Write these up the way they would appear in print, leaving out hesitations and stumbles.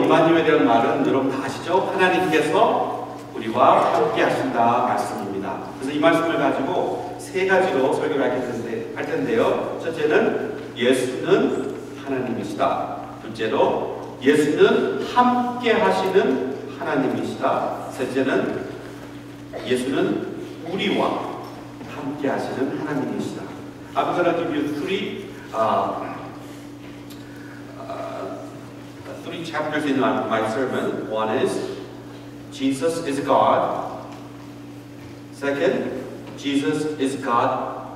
임마누엘에 대한 말은 여러분 다 아시죠? 하나님께서 우리와 함께 하신다 말씀입니다. 그래서 이 말씀을 가지고 세 가지로 설교를 할 텐데요. 첫째는 예수는 하나님이시다. 둘째로 예수는 함께 하시는 하나님이시다. 셋째는 예수는 우리와 함께 하시는 하나님이시다. I'm going to give you three chapters in my sermon. One is Jesus is God. Second, Jesus is God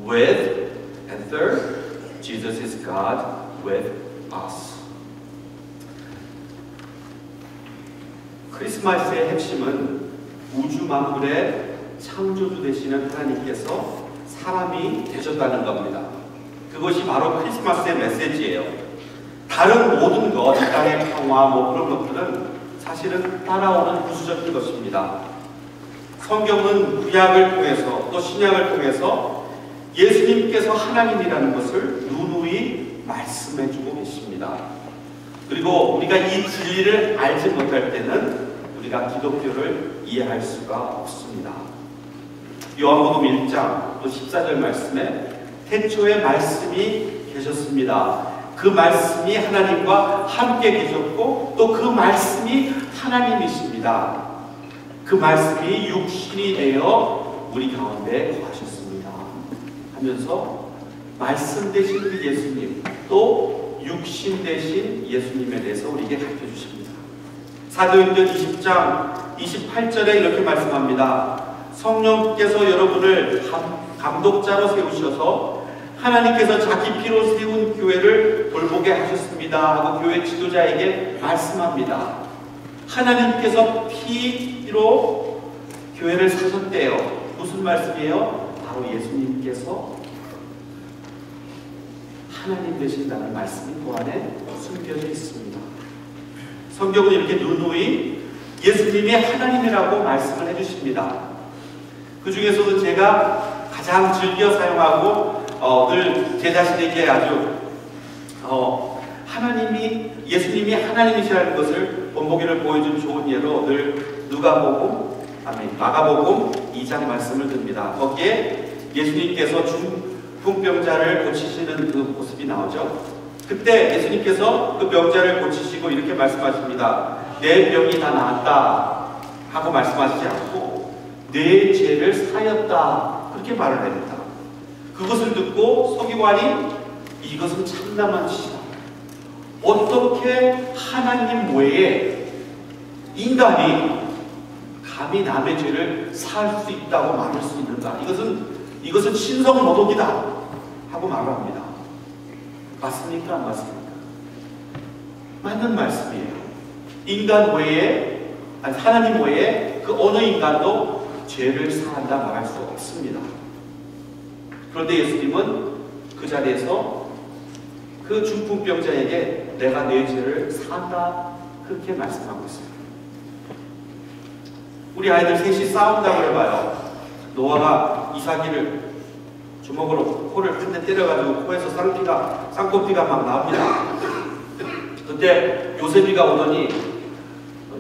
with. And third, Jesus is God with us. 크리스마스의 핵심은 우주 만물의 창조주 되시는 하나님께서 사람이 되셨다는 겁니다. 그것이 바로 크리스마스의 메시지예요. 다른 모든 것, 이 땅의 평화 그런 것들은 사실은 따라오는 부수적인 것입니다. 성경은 구약을 통해서 또 신약을 통해서 예수님께서 하나님이라는 것을 누누이 말씀해주고 계십니다. 그리고 우리가 이 진리를 알지 못할 때는 우리가 기독교를 이해할 수가 없습니다. 요한복음 1장 또 14절 말씀에 태초에 말씀이 계셨습니다. 그 말씀이 하나님과 함께 계셨고 또 그 말씀이 하나님이십니다. 그 말씀이 육신이 되어 우리 가운데 거하셨습니다 하면서 말씀 되신 그 예수님 또 육신 되신 예수님에 대해서 우리에게 가르쳐 주십니다. 사도행전 20장 28절에 이렇게 말씀합니다. 성령께서 여러분을 감독자로 세우셔서 하나님께서 자기 피로 세운 교회를 돌보게 하셨습니다 하고 교회 지도자에게 말씀합니다. 하나님께서 피로 교회를 사셨대요. 무슨 말씀이에요? 바로 예수님께서 하나님 되신다는 말씀이 그 안에 숨겨져 있습니다. 성경은 이렇게 누누이 예수님이 하나님이라고 말씀을 해주십니다. 그 중에서도 제가 가장 즐겨 사용하고 늘 제 자신에게 아주 예수님이 하나님이시라는 것을 본보기를 보여준 좋은 예로 늘 마가복음 2장 말씀을 듭니다. 거기에 예수님께서 중풍병자를 고치시는 그 모습이 나오죠. 그때 예수님께서 그 병자를 고치시고 이렇게 말씀하십니다. 내 병이 다 나았다 하고 말씀하시지 않고 내 죄를 사였다 그렇게 말을 합니다. 그것을 듣고 서기관이 이것은 참담한 짓이다. 어떻게 하나님 외에 인간이 감히 남의 죄를 살 수 있다고 말할 수 있는가? 이것은 신성모독이다 하고 말합니다. 맞습니까? 안 맞습니까? 맞는 말씀이에요. 인간 외에 하나님 외에 그 어느 인간도 죄를 사한다 말할 수 없습니다. 그런데 예수님은 그 자리에서 그 중풍병자에게 내가 내 죄를 산다 그렇게 말씀하고 있어요. 우리 아이들 셋이 싸운다고 해봐요. 노아가 이삭이를 주먹으로 코를 한 대 때려가지고 코에서 쌍코피가 막 나옵니다. 그때 요셉이가 오더니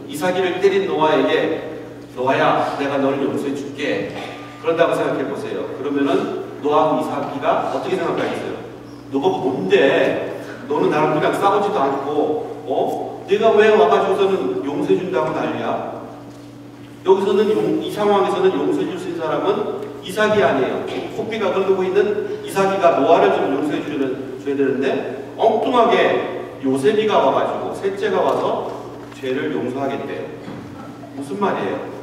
이삭이를 때린 노아에게 노아야 내가 너를 용서해 줄게 그런다고 생각해 보세요. 그러면은 노아하고 이삭이가 어떻게 생각하겠어요? 너가 뭔데? 너는 나랑 그냥 싸우지도 않고 내가 왜 와가지고서는 용서해 준다고 난리야? 여기서는 이 상황에서는 용서해 줄 수 있는 사람은 이삭이 아니에요. 코피가 흐르고 있는 이삭이가 노아를 좀 용서해 줘야 되는데 엉뚱하게 요셉이가 와가지고 셋째가 와서 죄를 용서하겠대요. 무슨 말이에요?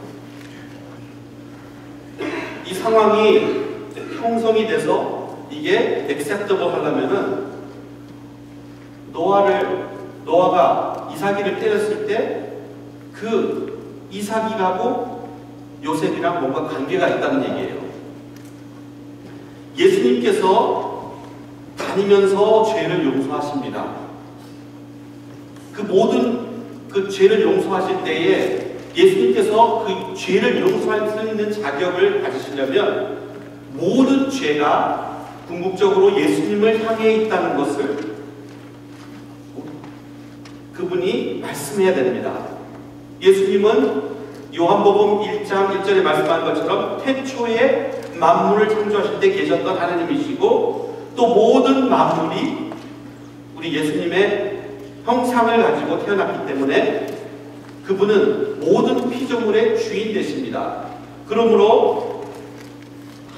이 상황이 형성이 돼서 이게 acceptable 하려면은 노아가 이삭이를 때렸을 때 그 이삭이하고 요셉이랑 뭔가 관계가 있다는 얘기예요. 예수님께서 다니면서 죄를 용서하십니다. 그 모든 그 죄를 용서하실 때에 예수님께서 그 죄를 용서할 수 있는 자격을 가지시려면 모든 죄가 궁극적으로 예수님을 향해 있다는 것을 그 그분이 말씀해야 됩니다. 예수님은 요한복음 1장 1절에 말씀한 것처럼 태초에 만물을 창조하실 때 계셨던 하나님이시고 또 모든 만물이 우리 예수님의 형상을 가지고 태어났기 때문에 그분은 모든 피조물의 주인 되십니다. 그러므로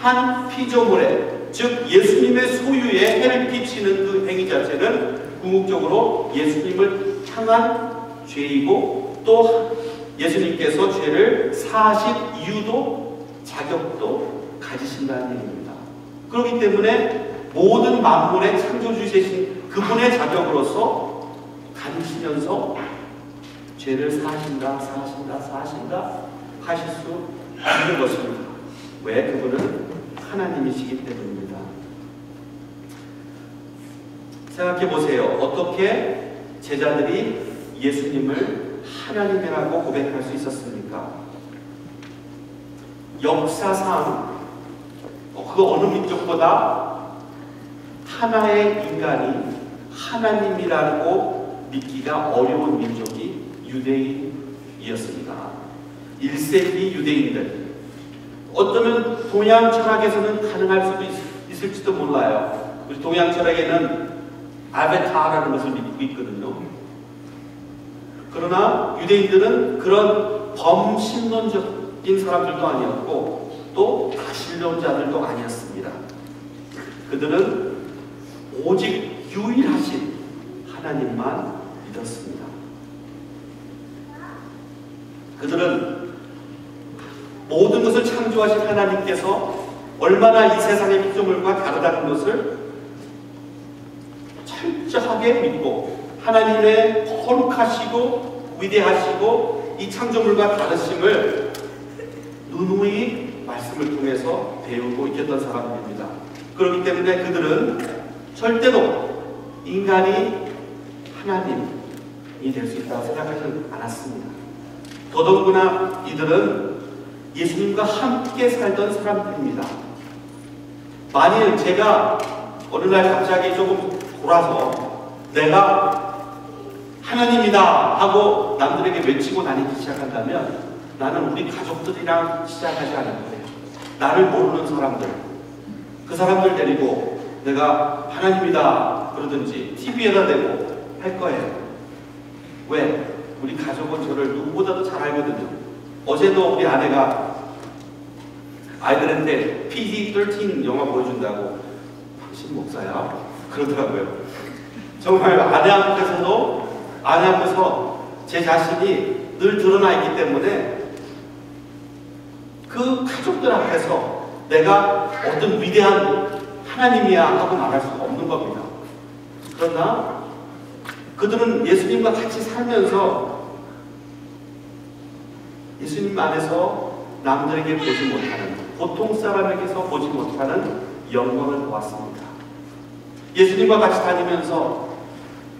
한 피조물에, 즉 예수님의 소유에 해를 끼치는 그 행위 자체는 궁극적으로 예수님을 향한 죄이고 또 예수님께서 죄를 사하실 이유도 자격도 가지신다는 얘기입니다. 그렇기 때문에 모든 만물의 창조주이신 그분의 자격으로서 다니시면서 죄를 사하신다 하실 수 있는 것입니다. 왜? 그분은 하나님이시기 때문입니다. 생각해 보세요. 어떻게 제자들이 예수님을 하나님이라고 고백할 수 있었습니까? 역사상 그 어느 민족보다 하나의 인간이 하나님이라고 믿기가 어려운 민족이 유대인이었습니다. 1세기 유대인들, 어쩌면 동양 철학에서는 가능할 수도 있을지도 몰라요. 우리 동양 철학에는 아베타라는 것을 믿고 있거든요. 그러나 유대인들은 그런 범신론적인 사람들도 아니었고 또 다신론자들도 아니었습니다. 그들은 오직 유일하신 하나님만 믿었습니다. 그들은 모든 것을 창조하신 하나님께서 얼마나 이 세상의 피조물과 다르다는 것을 철저하게 믿고 하나님의 거룩하시고 위대하시고 이 창조물과 다르심을 누누이 말씀을 통해서 배우고 있었던 사람들입니다. 그렇기 때문에 그들은 절대로 인간이 하나님이 될 수 있다고 생각하지 않았습니다. 더더군다나 이들은 예수님과 함께 살던 사람들입니다. 만일 제가 어느 날 갑자기 조금 돌아서 내가 하나님이다 하고 남들에게 외치고 다니기 시작한다면 나는 우리 가족들이랑 시작하지 않을 거예요. 나를 모르는 사람들, 그 사람들 데리고 내가 하나님이다 그러든지 TV에다 대고 할 거예요. 왜? 우리 가족은 저를 누구보다도 잘 알거든요. 어제도 우리 아내가 아이들한테 PG-13 영화 보여준다고 당신 목사야? 그러더라고요. 정말 아내 앞에서 제 자신이 늘 드러나 있기 때문에 그 가족들 앞에서 내가 어떤 위대한 하나님이야 하고 말할 수가 없는 겁니다. 그러나 그들은 예수님과 같이 살면서 예수님 안에서 남들에게 보지 못하는, 보통 사람에게서 보지 못하는 영광을 보았습니다. 예수님과 같이 다니면서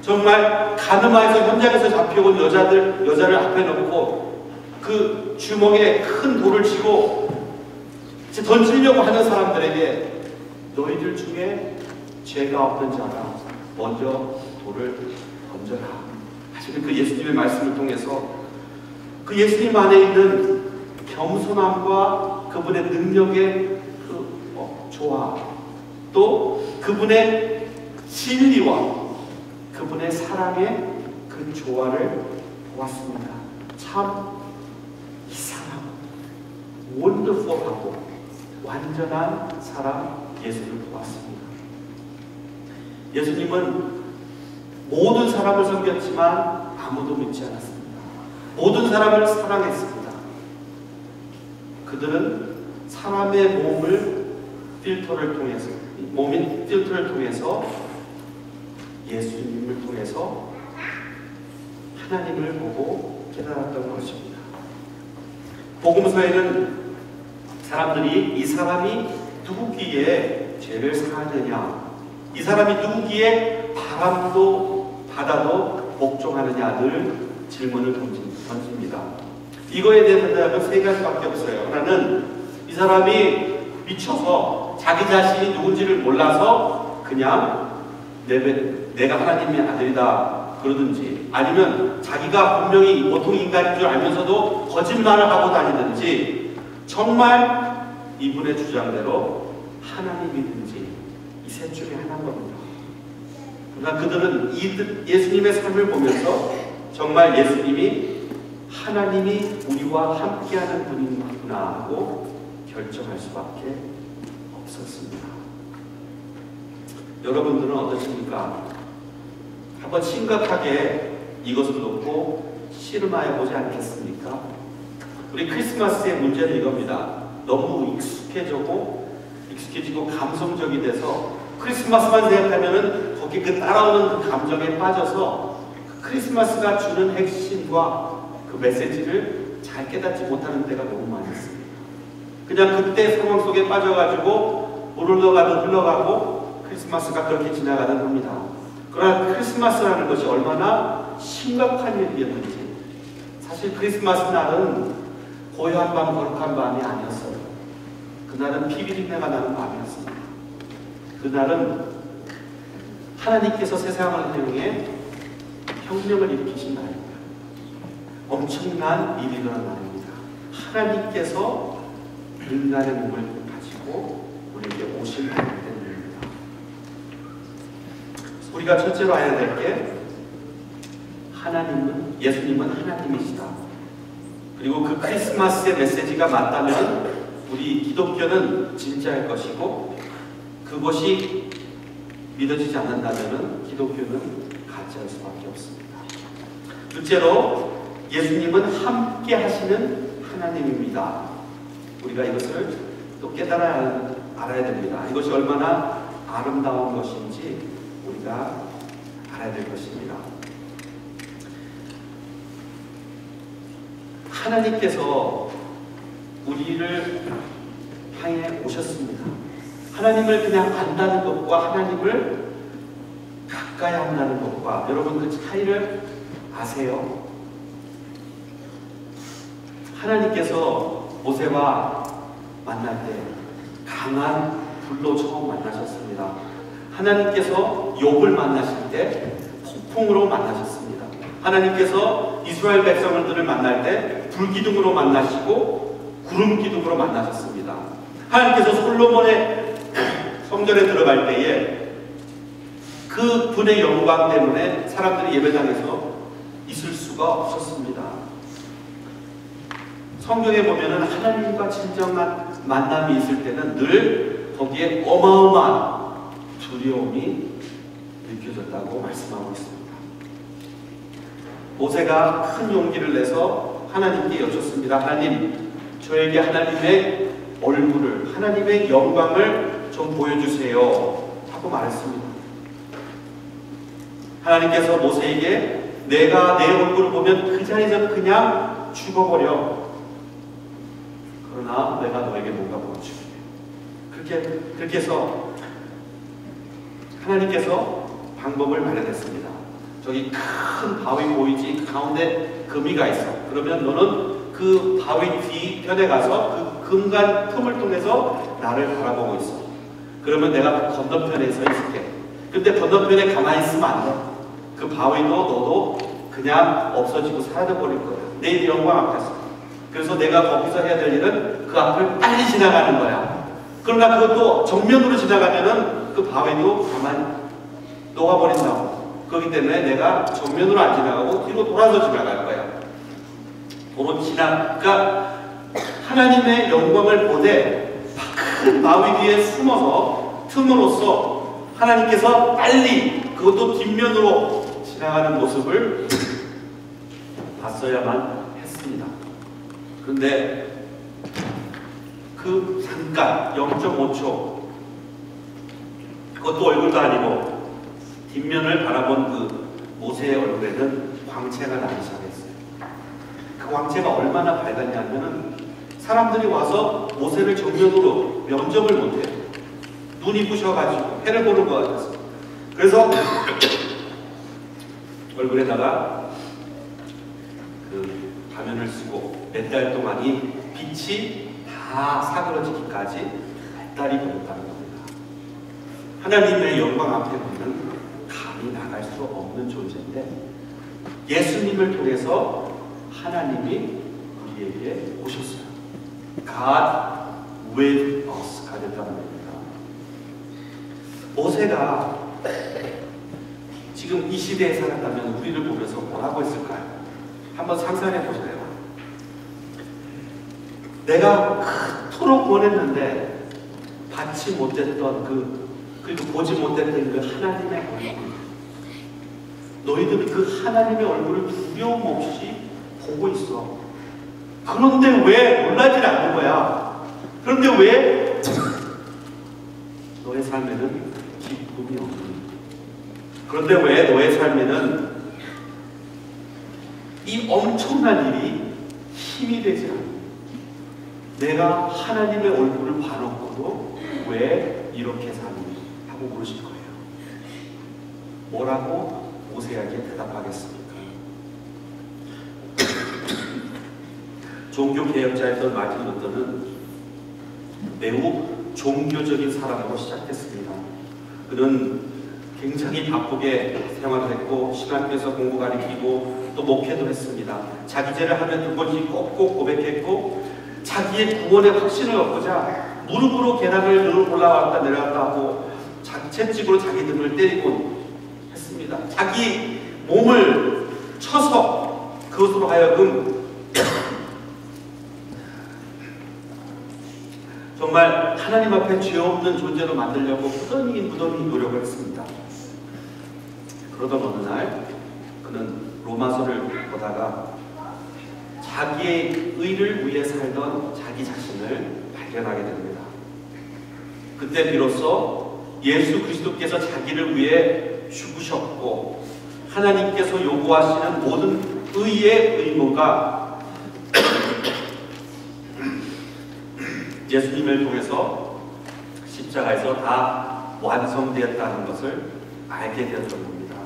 정말 가늠하에서 현장에서 잡혀온 여자를 앞에 놓고 그 주먹에 큰 돌을 쥐고 던지려고 하는 사람들에게 너희들 중에 죄가 없는 자가 먼저 돌을 던져라 하시는 그 예수님의 말씀을 통해서 그 예수님 안에 있는 겸손함과 그분의 능력의 그 조화, 또 그분의 진리와 그분의 사랑의 그 조화를 보았습니다. 참 이상하고 원더풀하고 완전한 사람 예수를 보았습니다. 예수님은 모든 사람을 섬겼지만 아무도 믿지 않았습니다. 모든 사람을 사랑했습니다. 그들은 사람의 몸인 필터를 통해서 예수님을 통해서 하나님을 보고 깨달았던 것입니다. 복음서에는 사람들이 이 사람이 누구기에 죄를 사하느냐, 이 사람이 누구기에 바람도 바다도 복종하느냐 늘 질문을 던집니다. 이거에 대한 대답은 세 가지밖에 없어요. 하나는 이 사람이 미쳐서 자기 자신이 누군지를 몰라서 그냥 내가 하나님의 아들이다 그러든지, 아니면 자기가 분명히 보통 인간인 줄 알면서도 거짓말을 하고 다니든지, 정말 이분의 주장대로 하나님이든지 이 셋 중에 하나인 겁니다. 그러나 그들은 예수님의 삶을 보면서 정말 예수님이 하나님이 우리와 함께하는 분이구나 하고 결정할 수밖에 없었습니다. 여러분들은 어떠십니까? 한번 심각하게 이것을 놓고 씨름하여 보지 않겠습니까? 우리 크리스마스의 문제는 이겁니다. 너무 익숙해지고 감성적이 돼서 크리스마스만 생각하면은 거기 그 따라오는 그 감정에 빠져서 그 크리스마스가 주는 핵심과 그 메시지를 잘 깨닫지 못하는 때가 너무 많이 있습니다. 그냥 그때 상황 속에 빠져가지고 물 흘러가고 크리스마스가 그렇게 지나가는 겁니다. 그러나 크리스마스라는 것이 얼마나 심각한 일이었는지, 사실 크리스마스 날은 고요한 밤, 거룩한 밤이 아니었어요. 그날은 피비린내가 나는 밤이었습니다. 그날은 하나님께서 세상을 사용해 혁명을 일으키신 날입니다. 엄청난 일이 일어난 날입니다. 하나님께서 인간의 몸을 가지고 우리에게 오실 날입니다. 우리가 첫째로 알아야 될 게, 예수님은 하나님이시다. 그리고 그 크리스마스의 메시지가 맞다면 우리 기독교는 진짜일 것이고, 그것이 믿어지지 않는다면 기독교는 가짜일 수밖에 없습니다. 둘째로, 예수님은 함께 하시는 하나님입니다. 우리가 이것을 또 알아야 됩니다. 이것이 얼마나 아름다운 것인지 우리가 알아야 될 것입니다. 하나님께서 우리를 향해 오셨습니다. 하나님을 그냥 안다는 것과 하나님을 가까이 한다는 것과, 여러분 그 차이를 아세요? 하나님께서 모세와 만날 때 강한 불로 처음 만나셨습니다. 하나님께서 욥을 만나실 때 폭풍으로 만나셨습니다. 하나님께서 이스라엘 백성들을 만날 때 불기둥으로 만나시고 구름기둥으로 만나셨습니다. 하나님께서 솔로몬의 성전에 들어갈 때에 그 분의 영광 때문에 사람들이 예배당에서 있을 수가 없었습니다. 성경에 보면은 하나님과 진정한 만남이 있을 때는 늘 거기에 어마어마한 두려움이 느껴졌다고 말씀하고 있습니다. 모세가 큰 용기를 내서 하나님께 여쭙습니다. 하나님, 저에게 하나님의 얼굴을, 하나님의 영광을 좀 보여주세요 하고 말했습니다. 하나님께서 모세에게 내가 내 얼굴을 보면 그 자리에서 그냥 죽어버려. 그러나 내가 너에게 뭔가 보여줄게. 그렇게 해서 하나님께서 방법을 마련했습니다. 저기 큰 바위 보이지? 가운데 금이가 있어. 그러면 너는 그 바위 뒤편에 가서 그 금간 틈을 통해서 나를 바라보고 있어. 그러면 내가 그 건너편에 서 있을게. 근데 건너편에 가만히 있으면 안 돼. 그 바위도 너도 그냥 없어지고 사라져버릴 거야. 내 영광 앞에서. 그래서 내가 거기서 해야 될 일은 그 앞을 빨리 지나가는 거야. 그러나 그것도 정면으로 지나가면은 그 바위도 가만히 녹아버린다고. 그렇기 때문에 내가 정면으로 안 지나가고 뒤로 돌아서 지나갈 거야. 그러니까 하나님의 영광을 보되 큰 바위 뒤에 숨어서 틈으로써 하나님께서 빨리, 그것도 뒷면으로 지나가는 모습을 봤어야만 했습니다. 그런데 그 잠깐 0.5초, 그것도 얼굴도 아니고 뒷면을 바라본 그 모세의 얼굴에는 광채가 나기 시작했어요. 그 광채가 얼마나 밝았냐면은 사람들이 와서 모세를 정면으로 면접을 못해요. 눈이 부셔가지고 해를 보는 것 같아서. 그래서 얼굴에다가 그 가면을 쓰고 몇 달 동안 이 빛이 다 사그러지기까지 몇 달이 걸렸다는 겁니다. 하나님의 영광 앞에 우리는 감히 나갈 수 없는 존재인데 예수님을 통해서 하나님이 우리에게 오셨어요. God with us가 됐다는 겁니다. 모세가 지금 이 시대에 살았다면 우리를 보면서 뭐라고 했을까요? 한번 상상해 보세요. 내가 그토록 원했는데 받지 못했던 그리고 보지 못했던 그 하나님의 얼굴, 너희들은 그 하나님의 얼굴을 두려움 없이 보고 있어. 그런데 왜 놀라지 않는 거야? 그런데 왜 너의 삶에는 기쁨이 없니? 그런데 왜 너의 삶에는 이 엄청난 일이 힘이 되지 않니? 내가 하나님의 얼굴을 봐놓고도 왜 이렇게 사니? 하고 물으실 거예요. 뭐라고 모세에게 대답하겠습니까? 종교개혁자였던 마틴 루터는 매우 종교적인 사람으로 시작했습니다. 그는 굉장히 바쁘게 생활을 했고 신학교에서 공부 가르치고 또 목회도 했습니다. 자기 죄를 하면 두 번씩 꼭꼭 고백했고 자기의 구원의 확신을 얻고자 무릎으로 계단을 늘 올라왔다 내려갔다 하고 채찍으로 자기 등을 때리곤 했습니다. 자기 몸을 쳐서 그것으로 하여금 정말 하나님 앞에 죄 없는 존재로 만들려고 무던히 노력을 했습니다. 그러던 어느 날 그는 로마서를 보다가 자기의 의를 위해 살던 자기 자신을 발견하게 됩니다. 그때 비로소 예수 그리스도께서 자기를 위해 죽으셨고 하나님께서 요구하시는 모든 의의 의무가 예수님을 통해서 십자가에서 다 완성되었다는 것을 알게 되었던 겁니다.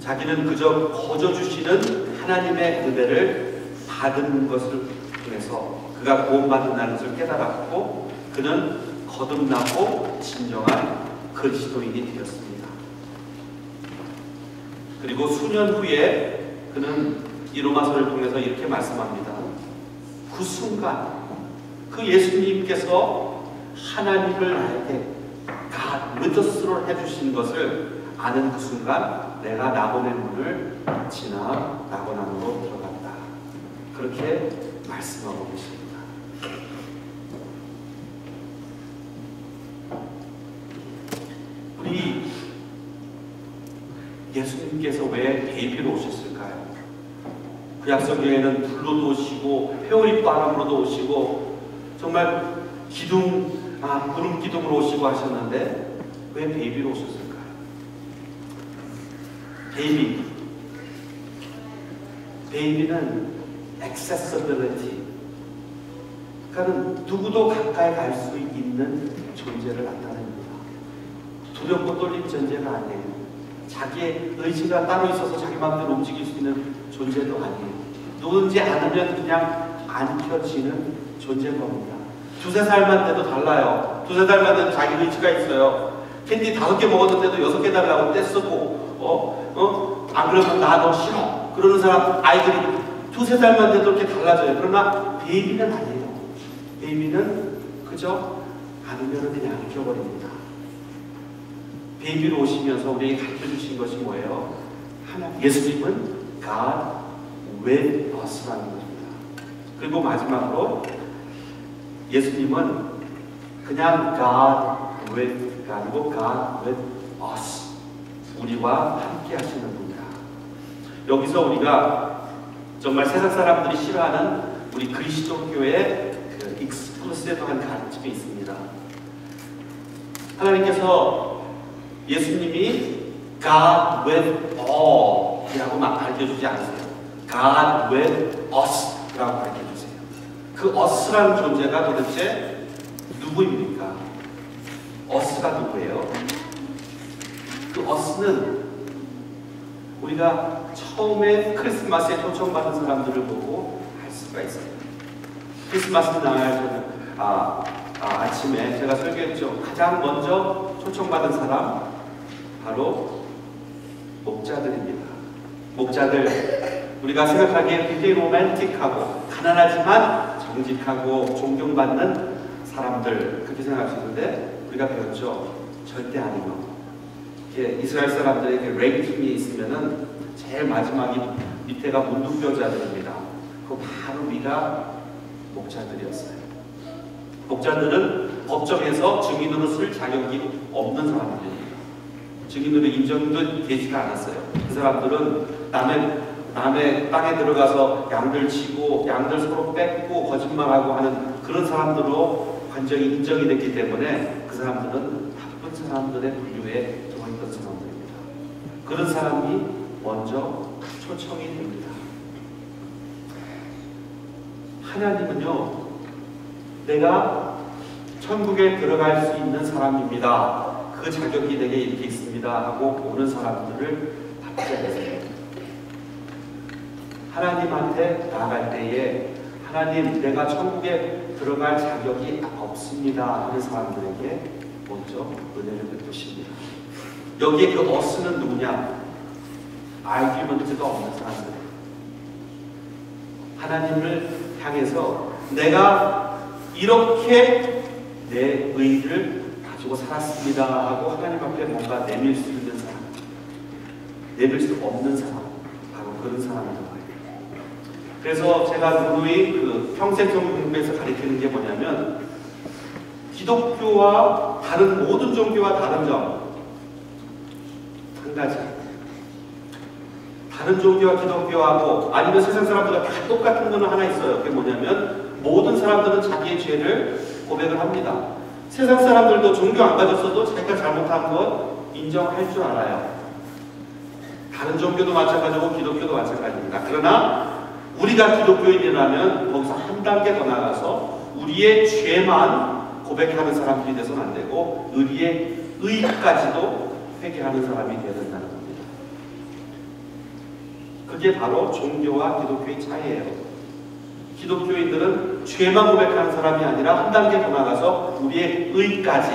자기는 그저 거저 주시는 하나님의 은혜를 받은 것을 통해서 그가 구원받는다는 것을 깨달았고 그는 거듭나고 진정한 그리스도인이 되었습니다. 그리고 수년 후에 그는 이 로마서를 통해서 이렇게 말씀합니다. 그 순간 그 예수님께서 하나님을 나에게 God with us로 해주신 것을 아는 그 순간 내가 낙원의 문을 지나 낙원 안으로 들어갔다. 그렇게 말씀하고 계십니다. 우리 예수님께서 왜 베이비로 오셨을까요? 구약성경에는 불로도 오시고 회오리 바람으로도 오시고 정말 구름 기둥으로 오시고 하셨는데 왜 베이비로 오셨을까요? 베이비는 accessibility, 그러니까 누구도 가까이 갈 수 있는 존재를 나타냅니다. 두렵고 떨린 존재가 아니에요. 자기의 의지가 따로 있어서 자기 마음대로 움직일 수 있는 존재도 아니에요. 누군지 않으면 그냥 안 켜지는 존재인 겁니다. 2~3살만 돼도 달라요. 2~3살만 돼도 자기 의지가 있어요. 캔디 5개 먹었는데도 6개 달라고 떼쓰고 안 그러면 나 너 싫어 그러는 사람 아이들이 2~3살만 돼도 이렇게 달라져요. 그러나 베이비는 아니에요. 베이비는 그저 안으면 그냥 켜버립니다. 베이비로 오시면서 우리에게 가르쳐주신 것이 뭐예요? 예수님은 God with us라는 것입니다. 그리고 마지막으로 예수님은 그냥 God with가 아니고 God with us, 우리와 함께 하시는 분이다. 여기서 우리가 정말 세상 사람들이 싫어하는 우리 그리스도교의 그 익스클루시브한 가르침이 있습니다. 하나님께서 예수님이 God with all 이라고 막 가르쳐주지 않으세요. God with us 라고 가르쳐주세요. 그 us라는 존재가 도대체 누구입니까? us가 누구예요? 그 us는 우리가 처음에 크리스마스에 초청받은 사람들을 보고 알 수가 있어요. 크리스마스 날 아침에 제가 설교했죠. 가장 먼저 초청받은 사람 바로 목자들입니다. 목자들, 우리가 생각하기에 굉장히 로맨틱하고 가난하지만 정직하고 존경받는 사람들, 그렇게 생각할 수 있는데 우리가 배웠죠. 절대 아니요. 이스라엘 사람들에게 랭킹이 있으면은 제일 마지막이 밑에가 문둥병자들입니다. 그 바로 위가 목자들이었어요. 목자들은 법정에서 증인으로 쓸 자격이 없는 사람들입니다. 증인으로 인정도 되지가 않았어요. 그 사람들은 남의 땅에 들어가서 양들 치고 양들 서로 뺏고 거짓말하고 하는 그런 사람들로 관정이 인정이 됐기 때문에 그 사람들은 나쁜 사람들의 분류에 들어있던 사람들입니다. 그런 사람이 먼저 초청이 됩니다. 하나님은요, 내가 천국에 들어갈 수 있는 사람입니다. 그 자격이 내게 이렇게 있습니다 하고 오는 사람들을 받아주세요. 하나님한테 나아갈 때에 하나님, 내가 천국에 들어갈 자격이 없습니다 하는 사람들에게 먼저 은혜를 베푸십니다. 여기에 그 어스는 누구냐? 아이큐먼트가 없는 사람들이에요. 하나님을 향해서 내가 이렇게 내 의의를 가지고 살았습니다 하고 하나님 앞에 뭔가 내밀 수 있는 사람, 내밀 수 없는 사람, 바로 그런 사람이라고 해요. 그래서 제가 누누이 그 평생종 공부에서 가르치는 게 뭐냐면, 기독교와 다른 모든 종교와 다른 점 한 가지, 다른 종교와 기독교하고 아니면 세상 사람들과 다 똑같은 거는 하나 있어요. 그게 뭐냐면 모든 사람들은 자기의 죄를 고백을 합니다. 세상 사람들도 종교 안 가졌어도 자기가 잘못한 것 인정할 줄 알아요. 다른 종교도 마찬가지고 기독교도 마찬가지입니다. 그러나 우리가 기독교인이라면 거기서 한 단계 더 나가서 우리의 죄만 고백하는 사람들이 돼서는 안 되고 우리의 의까지도 회개하는 사람이 되어야 된다는 겁니다. 그게 바로 종교와 기독교의 차이예요. 기독교인들은 죄만 고백하는 사람이 아니라 한 단계 더 나가서 우리의 의까지,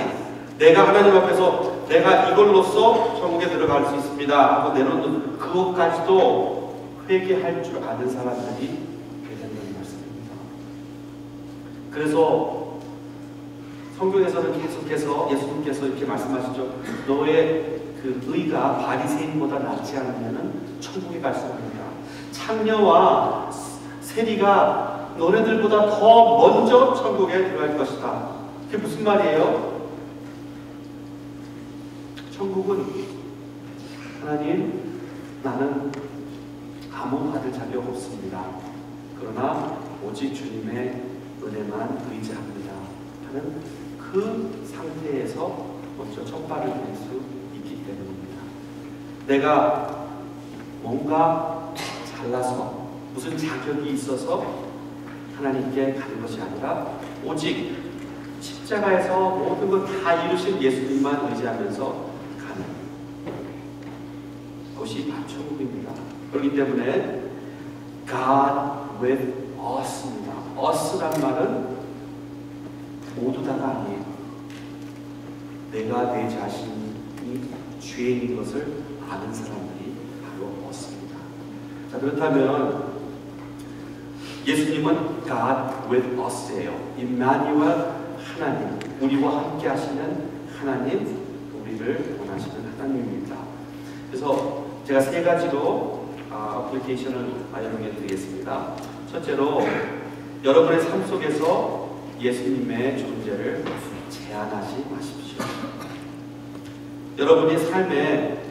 내가 하나님 앞에서 내가 이걸로써 천국에 들어갈 수 있습니다 하고 내놓는 그것까지도 회개할 줄 아는 사람들이 되는 말씀입니다. 그래서 성경에서는 계속해서 예수님께서 이렇게 말씀하시죠. 너의 그 의가 바리새인보다 낫지 않으면 천국에 갈 수 없느니라. 창녀와 세리가 너네들보다 더 먼저 천국에 들어갈 것이다. 그게 무슨 말이에요? 천국은 하나님, 나는 아무 받을 자격 없습니다. 그러나 오직 주님의 은혜만 의지합니다 하는 그 상태에서 먼저 첫 발을 댈 수 있기 때문입니다. 내가 뭔가 잘나서 무슨 자격이 있어서 하나님께 가는 것이 아니라 오직 십자가에서 모든 것 다 이루신 예수님만 의지하면서 가는 것이 다 천국입니다. 그렇기 때문에 God with us입니다. us란 말은 모두 다가 아니에요. 내가 내 자신이 죄인인 것을 아는 사람들이 바로 us입니다. 자, 그렇다면 예수님은 God with us예요. 임마누엘, 하나님, 우리와 함께 하시는 하나님, 우리를 원하시는 하나님입니다. 그래서 제가 세 가지로 어플리케이션을 마련해 드리겠습니다. 첫째로, 여러분의 삶 속에서 예수님의 존재를 제한하지 마십시오. 여러분의 삶에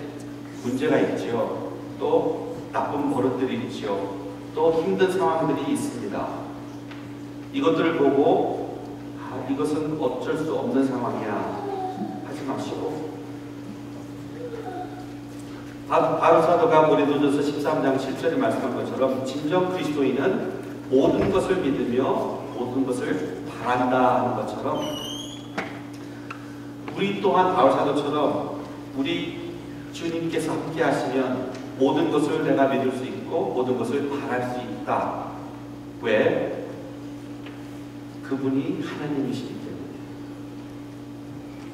문제가 있지요. 또 나쁜 버릇들이 있지요. 또 힘든 상황들이 있습니다. 이것들을 보고 이것은 어쩔 수 없는 상황이야 하지 마시고, 바울 사도가 고린도전서 13장 7절에 말씀한 것처럼 진정 그리스도인은 모든 것을 믿으며 모든 것을 바란다 하는 것처럼, 우리 또한 바울 사도처럼 우리 주님께서 함께 하시면 모든 것을 내가 믿을 수 있고 모든 것을 바랄 수 있다. 왜? 그분이 하나님이시기 때문에.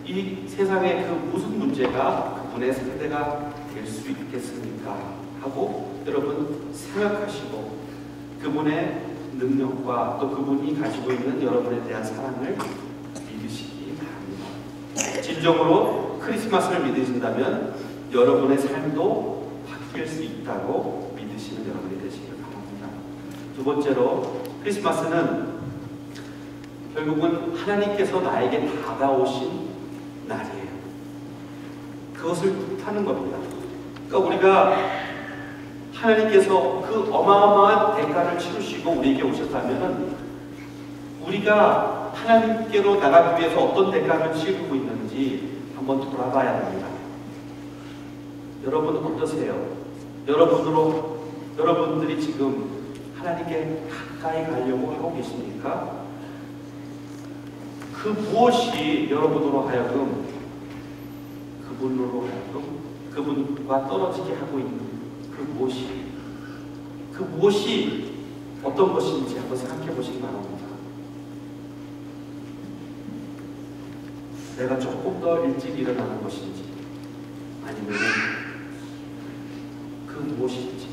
이 세상에 그 무슨 문제가 그분의 상대가 될 수 있겠습니까? 하고 여러분 생각하시고 그분의 능력과 또 그분이 가지고 있는 여러분에 대한 사랑을 믿으시기 바랍니다. 진정으로 크리스마스를 믿으신다면 여러분의 삶도 바뀔 수 있다고 믿으시는 여러분이 되시길 바랍니다. 두 번째로 크리스마스는 결국은 하나님께서 나에게 다가오신 날이에요. 그것을 뜻하는 겁니다. 그러니까 우리가 하나님께서 그 어마어마한 대가를 치르시고 우리에게 오셨다면 우리가 하나님께로 나가기 위해서 어떤 대가를 치르고 있는지 한번 돌아봐야 됩니다. 여러분 어떠세요? 여러분들이 지금 하나님께 가까이 가려고 하고 계십니까? 그 무엇이 여러분으로 하여금 그분과 떨어지게 하고 있는 그 무엇이 어떤 것인지 한번 생각해 보시기 바랍니다. 내가 조금 더 일찍 일어나는 것인지 아니면 그 무엇인지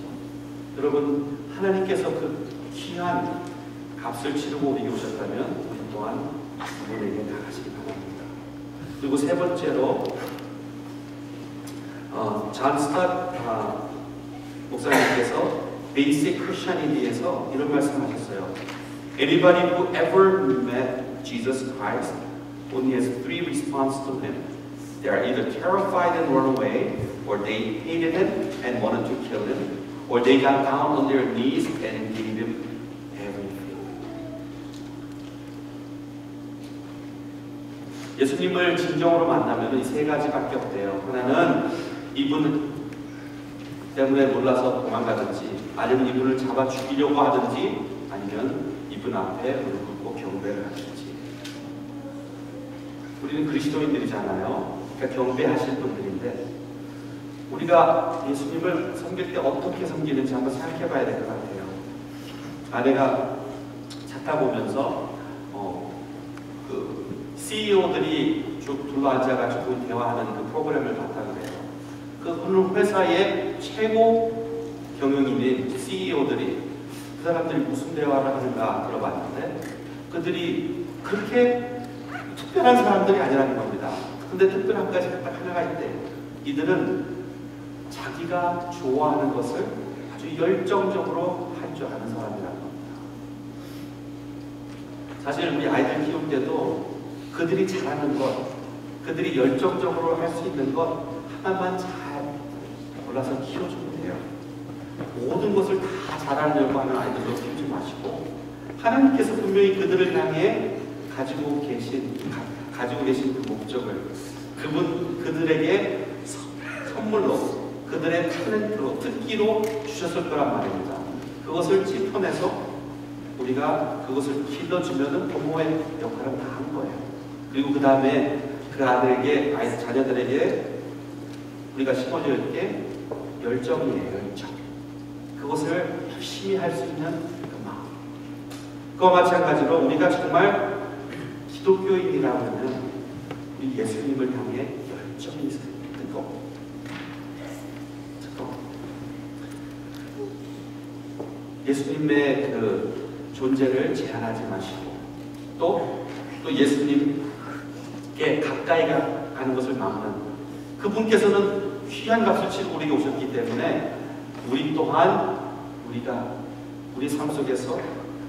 여러분 하나님께서 그 귀한 값을 치르고 우리에게 오셨다면 우리 또한 그분에게 나가시기 바랍니다. 그리고 세 번째로 존 스타트 목사님께서 Basic Christianity에서 이런 말씀하셨어요. Anybody who ever met Jesus Christ only has three responses to him. They are either terrified and run away, or they hated him and wanted to kill him, or they got down on their knees and gave him everything. 예수님을 진정으로 만나면 이 세 가지밖에 없대요. 하나는 이분 때문에 놀라서 도망가든지 아니면 이분을 잡아 죽이려고 하든지 아니면 이분 앞에 무릎 꿇고 경배를 하든지. 우리는 그리스도인들이잖아요. 그러니까 경배하실 분들인데 우리가 예수님을 섬길 때 어떻게 섬기는지 한번 생각해 봐야 될 것 같아요. 아내가 차 타보면서 그 CEO들이 쭉 둘러앉아가지고 대화하는 그 프로그램을 봤다 그래요. 그 어느 회사의 최고 경영인인 CEO들이 그 사람들이 무슨 대화를 하는가 들어봤는데 그들이 그렇게 특별한 사람들이 아니라는 겁니다. 근데 특별한 가지 딱 하나가 있대. 이들은 자기가 좋아하는 것을 아주 열정적으로 할 줄 아는 사람이라는 겁니다. 사실 우리 아이들 키울 때도 그들이 잘하는 것, 그들이 열정적으로 할 수 있는 것 하나만 잘 골라서 키워주면 돼요. 모든 것을 다 잘하려고 하는 아이들도 키우지 마시고 하나님께서 분명히 그들을 향해 가지고 계신 그 목적을 그들에게 선물로 그들의 탤런트로 특기로 주셨을 거란 말입니다. 그것을 짚어내서 우리가 그것을 길러주면 부모의 역할은 다 한 거예요. 그리고 그 다음에 그 아들에게 자녀들에게 우리가 심어줘야 할 게 열정이에요. 열정. 그것을 열심히 할 수 있는 그 마음. 그와 마찬가지로 우리가 정말 기독교인이라면 우리 예수님을 향해 열정이 있어요. 뜨거워. 예수님의 그 존재를 제한하지 마시고 또 예수님께 가까이 가는 것을 막는 그분께서는 귀한 값을 치르고 우리에게 오셨기 때문에 우리 또한 우리 삶 속에서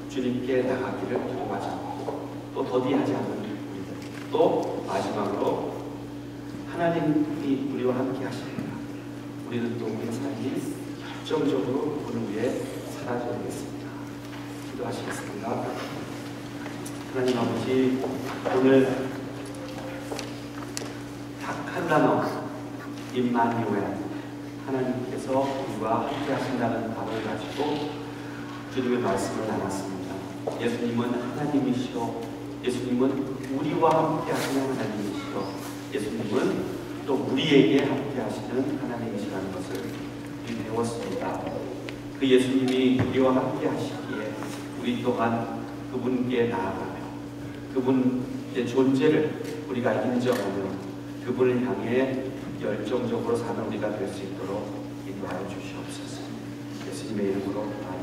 주님께 나가기를 기도하자. 또 더디하지 않는 우리들. 또 마지막으로 하나님이 우리와 함께 하십니다. 우리는 또 우리의 삶이 열정적으로 그분을 위해 살아줘야 되겠습니다. 기도하시겠습니다. 하나님 아버지, 오늘 딱 한 단어 임마누엘 하나님께서 우리와 함께 하신다는 단어를 가지고 주님의 말씀을 나눴습니다. 예수님은 하나님이시오. 예수님은 우리와 함께 하시는 하나님이시오. 예수님은 또 우리에게 함께 하시는 하나님이시라는 것을 우리 배웠습니다. 그 예수님이 우리와 함께 하시기에 우리 또한 그분께 나아가며 그분의 존재를 우리가 인정하며 그분을 향해 열정적으로 사는 우리가 될 수 있도록 인도하여 주시옵소서. 예수님의 이름으로 아멘.